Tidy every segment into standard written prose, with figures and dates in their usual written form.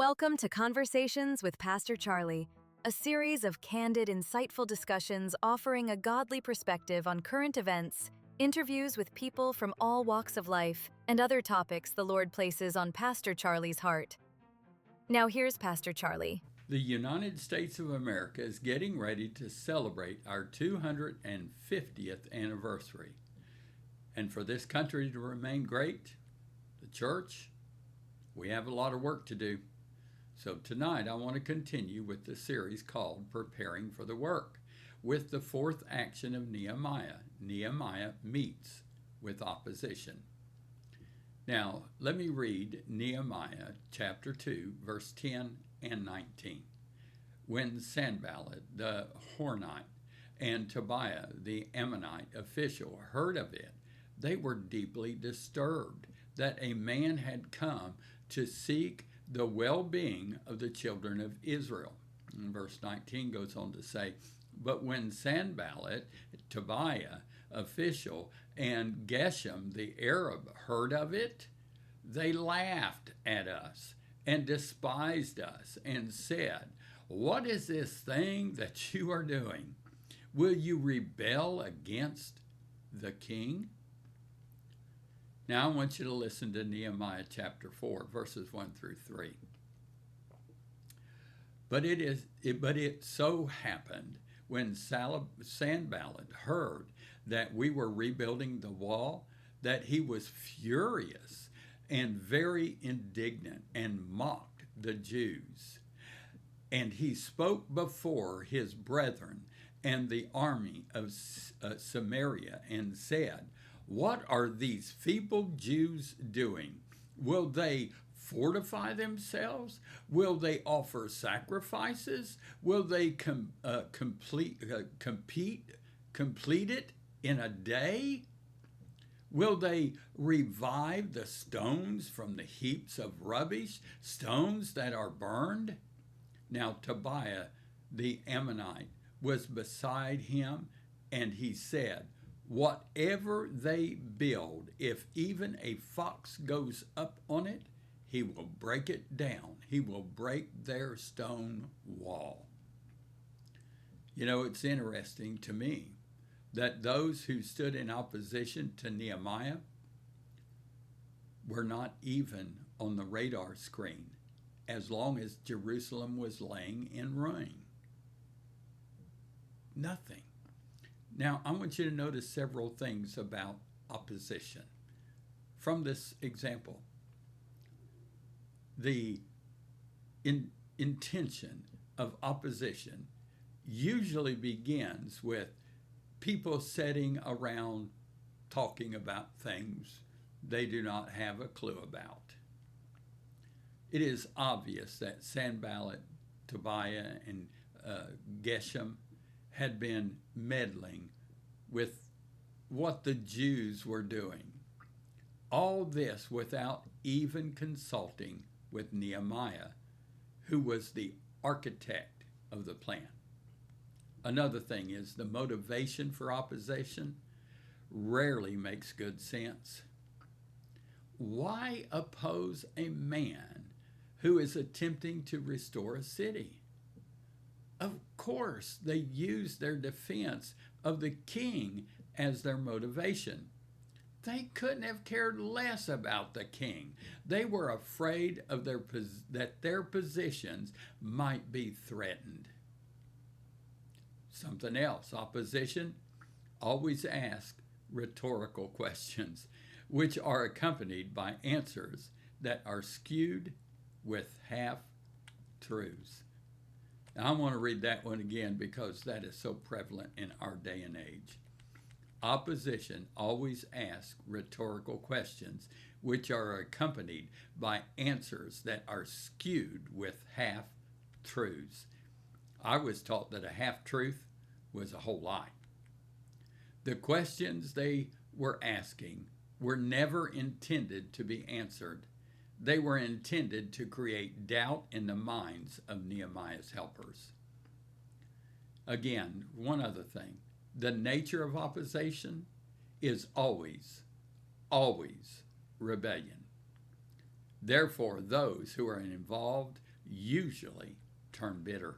Welcome to Conversations with Pastor Charlie, a series of candid, insightful discussions offering a godly perspective on current events, interviews with people from all walks of life, and other topics the Lord places on Pastor Charlie's heart. Now here's Pastor Charlie. The United States of America is getting ready to celebrate our 250th anniversary. And for this country to remain great, the church, we have a lot of work to do. So tonight I want to continue with the series called Preparing for the Work, with the fourth action of Nehemiah. Nehemiah meets with opposition. Now, let me read Nehemiah chapter 2, verse 10 and 19. When Sanballat the Horonite and Tobiah the Ammonite official heard of it, they were deeply disturbed that a man had come to seek the well-being of the children of Israel. And verse 19 goes on to say, but when Sanballat, Tobiah, official, and Geshem, the Arab, heard of it, they laughed at us and despised us and said, what is this thing that you are doing? Will you rebel against the king? Now I want you to listen to Nehemiah chapter 4, verses 1 through 3. But it so happened when Sanballat heard that we were rebuilding the wall, that he was furious and very indignant and mocked the Jews. And he spoke before his brethren and the army of Samaria and said, what are these feeble Jews doing? Will they fortify themselves? Will they offer sacrifices? Will they complete it in a day? Will they revive the stones from the heaps of rubbish, stones that are burned? Now Tobiah the Ammonite was beside him, and he said, whatever they build, if even a fox goes up on it, he will break it down. He will break their stone wall. You know, it's interesting to me that those who stood in opposition to Nehemiah were not even on the radar screen as long as Jerusalem was laying in ruin. Nothing. Now, I want you to notice several things about opposition from this example. The intention of opposition usually begins with people sitting around talking about things they do not have a clue about. It is obvious that Sanballat, Tobiah, and Geshem had been meddling with what the Jews were doing. All this without even consulting with Nehemiah, who was the architect of the plan. Another thing is the motivation for opposition rarely makes good sense. Why oppose a man who is attempting to restore a city? Of course, they used their defense of the king as their motivation. They couldn't have cared less about the king. They were afraid of that their positions might be threatened. Something else, opposition always asks rhetorical questions, which are accompanied by answers that are skewed with half-truths. Now, I want to read that one again because that is so prevalent in our day and age. Opposition always asks rhetorical questions which are accompanied by answers that are skewed with half-truths. I was taught that a half-truth was a whole lie. The questions they were asking were never intended to be answered. They were intended to create doubt in the minds of Nehemiah's helpers. Again, one other thing. The nature of opposition is always rebellion. Therefore, those who are involved usually turn bitter.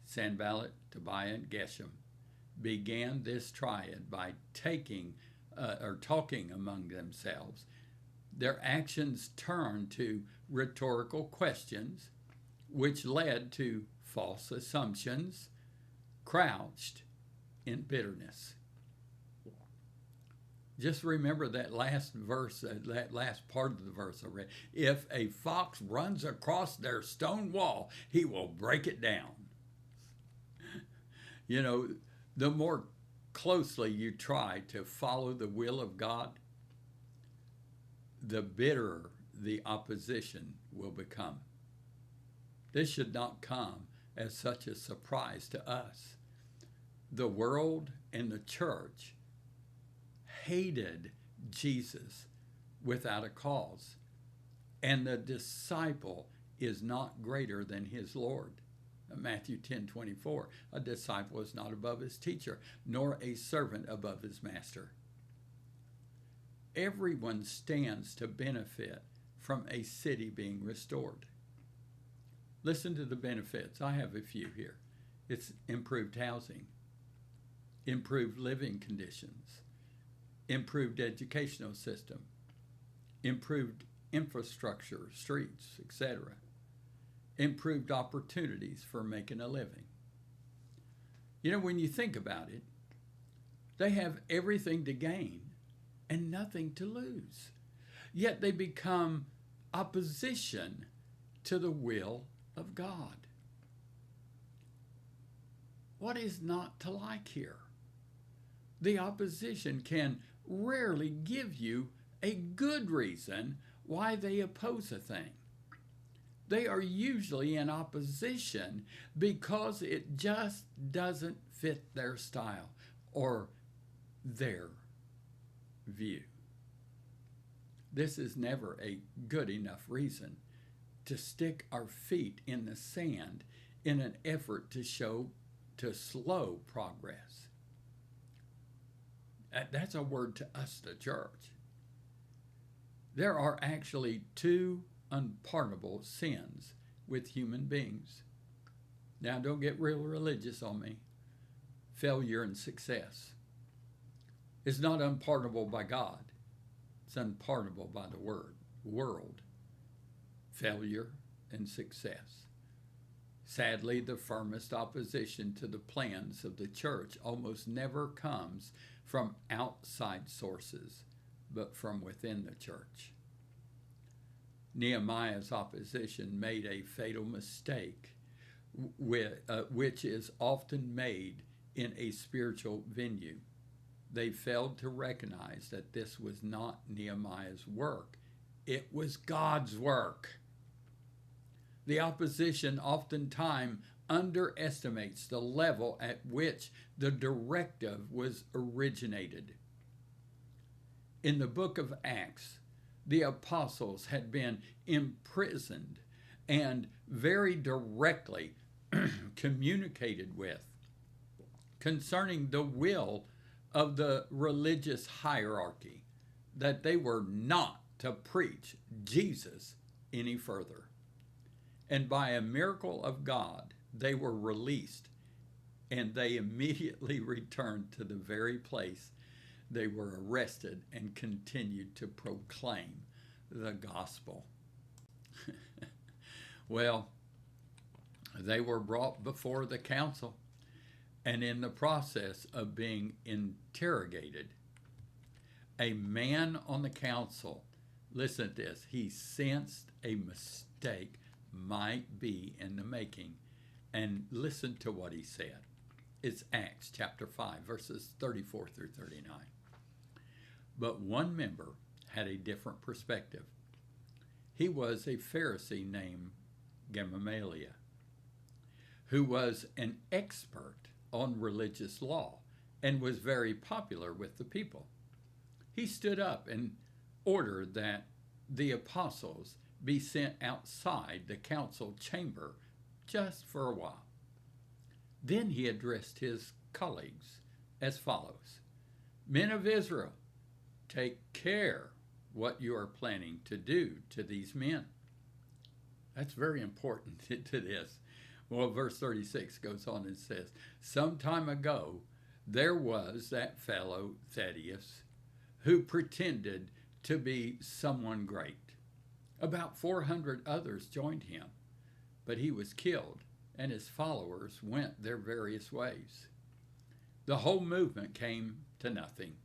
Sanballat, Tobiah, and Geshem began this triad by talking among themselves. Their actions turned to rhetorical questions, which led to false assumptions, crouched in bitterness. Just remember that last verse, that last part of the verse I read. If a fox runs across their stone wall, he will break it down. You know, the more closely you try to follow the will of God, the bitterer the opposition will become. This should not come as such a surprise to us. The world and the church hated Jesus without a cause, and the disciple is not greater than his Lord. Matthew 10:24, a disciple is not above his teacher, nor a servant above his master. Everyone stands to benefit from a city being restored. Listen to the benefits. I have a few here. It's improved housing, improved living conditions, improved educational system, improved infrastructure, streets, etc., improved opportunities for making a living. You know, when you think about it, they have everything to gain and nothing to lose. Yet they become opposition to the will of God. What is not to like here? The opposition can rarely give you a good reason why they oppose a thing. They are usually in opposition because it just doesn't fit their style or their view. This is never a good enough reason to stick our feet in the sand in an effort to slow progress. That's a word to us, the church. There are actually two unpardonable sins with human beings. Now, don't get real religious on me. Failure and success. It's not unpardonable by God. It's unpardonable by the world. Failure and success. Sadly, the firmest opposition to the plans of the church almost never comes from outside sources, but from within the church. Nehemiah's opposition made a fatal mistake, which is often made in a spiritual venue. They failed to recognize that this was not Nehemiah's work. It was God's work. The opposition oftentimes underestimates the level at which the directive was originated. In the book of Acts, the apostles had been imprisoned and very directly communicated with concerning the will of the religious hierarchy, that they were not to preach Jesus any further. And by a miracle of God, they were released, and they immediately returned to the very place they were arrested and continued to proclaim the gospel. Well, they were brought before the council, and in the process of being interrogated, a man on the council, listen to this, he sensed a mistake might be in the making, and listen to what he said. It's Acts chapter 5, verses 34 through 39. But one member had a different perspective. He was a Pharisee named Gamaliel, who was an expert on religious law and was very popular with the people. He stood up and ordered that the apostles be sent outside the council chamber just for a while. Then he addressed his colleagues as follows: Men of Israel, take care what you are planning to do to these men. That's very important to this. Well, verse 36 goes on and says, some time ago there was that fellow Thaddeus who pretended to be someone great. About 400 others joined him, but he was killed, and his followers went their various ways. The whole movement came to nothing.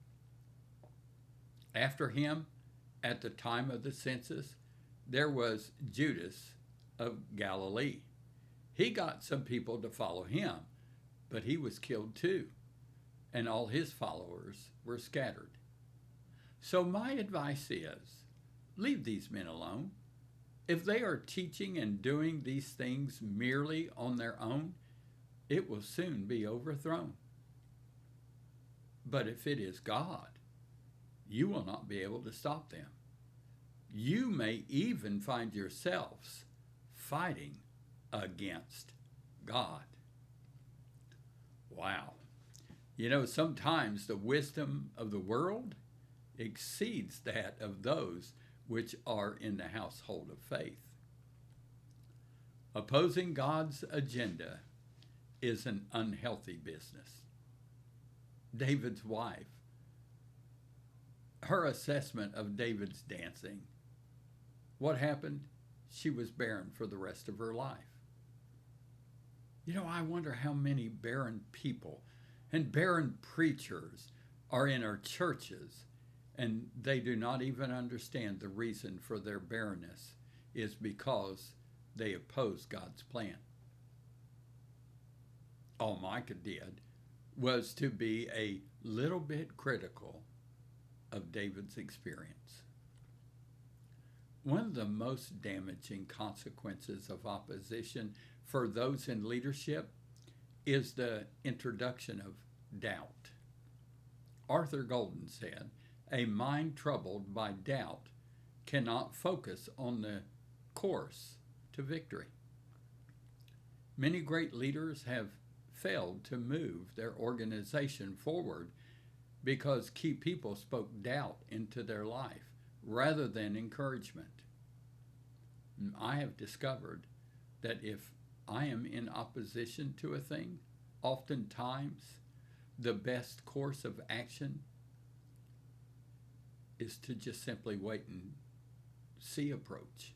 After him, at the time of the census, there was Judas of Galilee. He got some people to follow him, but he was killed too, and all his followers were scattered. So my advice is, leave these men alone. If they are teaching and doing these things merely on their own, it will soon be overthrown. But if it is God, you will not be able to stop them. You may even find yourselves fighting against God. Wow. You know, sometimes the wisdom of the world exceeds that of those which are in the household of faith. Opposing God's agenda is an unhealthy business. David's wife, her assessment of David's dancing, what happened? She was barren for the rest of her life. You know, I wonder how many barren people and barren preachers are in our churches, and they do not even understand the reason for their barrenness is because they oppose God's plan. All Micah did was to be a little bit critical of David's experience. One of the most damaging consequences of opposition for those in leadership is the introduction of doubt. Arthur Golden said, "A mind troubled by doubt cannot focus on the course to victory." Many great leaders have failed to move their organization forward because key people spoke doubt into their life rather than encouragement. I have discovered that if I am in opposition to a thing, oftentimes the best course of action is to just simply wait and see approach.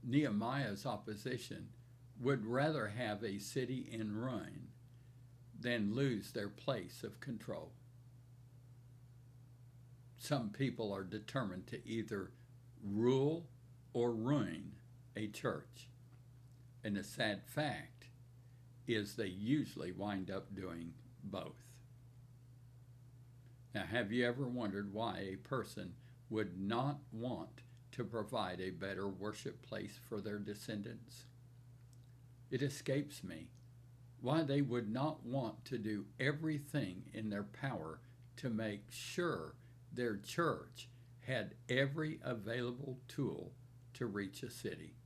Nehemiah's opposition would rather have a city in ruin than lose their place of control. Some people are determined to either rule or ruin a church. And the sad fact is they usually wind up doing both. Now, have you ever wondered why a person would not want to provide a better worship place for their descendants? It escapes me why they would not want to do everything in their power to make sure their church had every available tool to reach a city.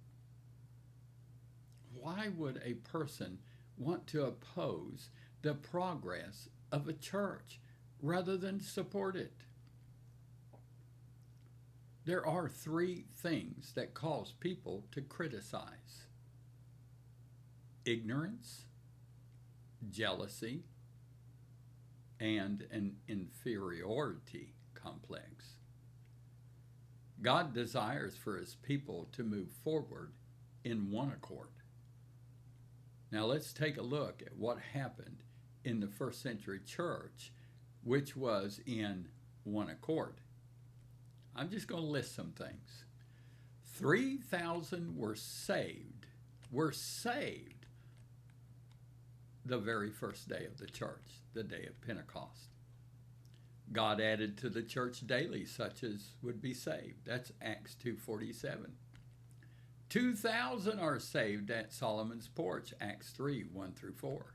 Why would a person want to oppose the progress of a church rather than support it? There are three things that cause people to criticize: ignorance, jealousy, and an inferiority complex. God desires for his people to move forward in one accord. Now let's take a look at what happened in the first century church, which was in one accord. I'm just going to list some things. 3,000 were saved the very first day of the church, the day of Pentecost. God added to the church daily such as would be saved. That's Acts 2:47. 2,000 are saved at Solomon's porch, Acts 3:1-4.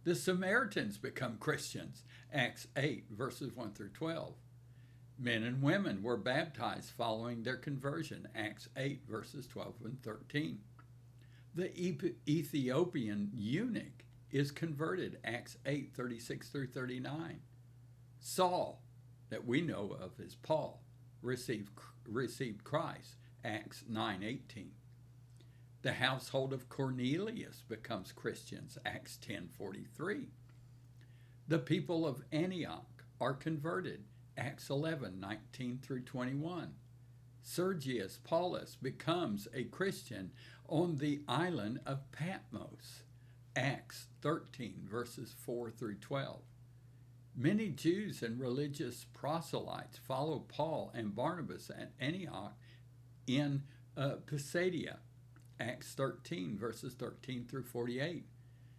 The Samaritans become Christians, Acts 8:1-12. Men and women were baptized following their conversion, Acts 8:12-13. The Ethiopian eunuch is converted, Acts 8:36-39. Saul, that we know of as Paul, received Christ, Acts 9:18. The household of Cornelius becomes Christians, Acts 10:43. The people of Antioch are converted, Acts 11:19 through 21. Sergius Paulus becomes a Christian on the island of Patmos, Acts 13 verses 4 through 12. Many Jews and religious proselytes follow Paul and Barnabas at Antioch in Pisidia, Acts 13 verses 13 through 48.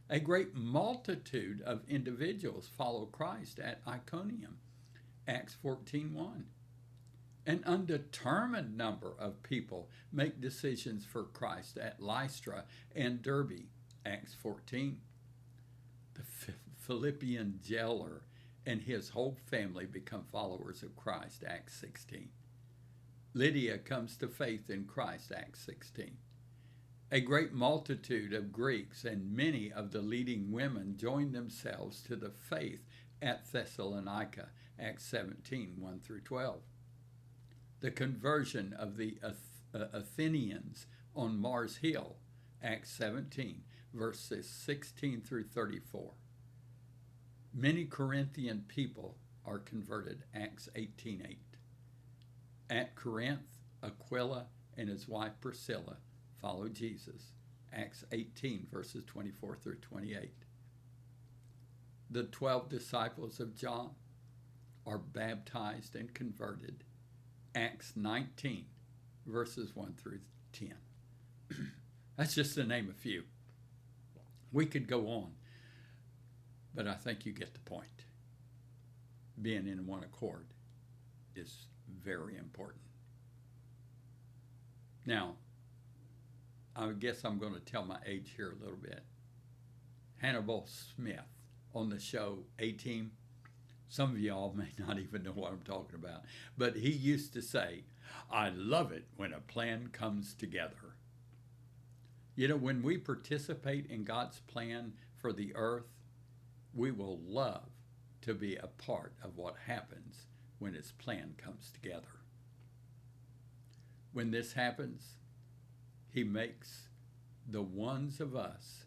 A great multitude of individuals follow Christ at Iconium, Acts 14:1. An undetermined number of people make decisions for Christ at Lystra and Derbe, Acts 14. The Philippian jailer and his whole family become followers of Christ, Acts 16. Lydia comes to faith in Christ, Acts 16. A great multitude of Greeks and many of the leading women join themselves to the faith at Thessalonica, Acts 17, 1 through 12. The conversion of the Athenians on Mars Hill, Acts 17, verses 16 through 34. Many Corinthian people are converted, Acts 18:8. At Corinth, Aquila and his wife Priscilla follow Jesus, Acts 18, verses 24 through 28. The 12 disciples of John are baptized and converted, Acts 19, verses 1 through 10. That's just to name a few. We could go on, but I think you get the point. Being in one accord is very important. Now, I guess I'm going to tell my age here a little bit. Hannibal Smith on the show A-Team. Some of y'all may not even know what I'm talking about, but he used to say, "I love it when a plan comes together." You know, when we participate in God's plan for the earth, we will love to be a part of what happens when his plan comes together. When this happens, he makes the ones of us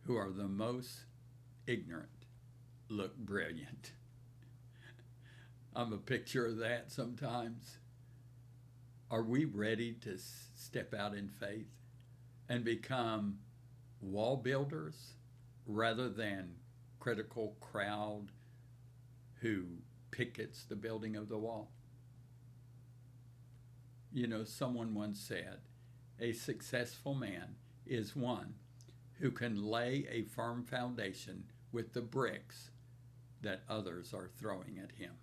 who are the most ignorant look brilliant. I'm a picture of that sometimes. Are we ready to step out in faith and become wall builders rather than critical crowd who pickets the building of the wall? You know, someone once said, a successful man is one who can lay a firm foundation with the bricks that others are throwing at him.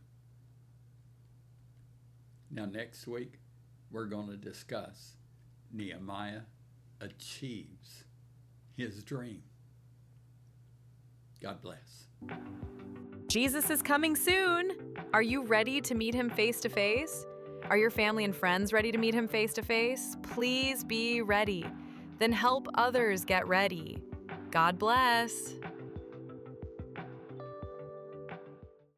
Now, next week, we're going to discuss Nehemiah achieves his dream. God bless. Jesus is coming soon. Are you ready to meet him face to face? Are your family and friends ready to meet him face to face? Please be ready. Then help others get ready. God bless.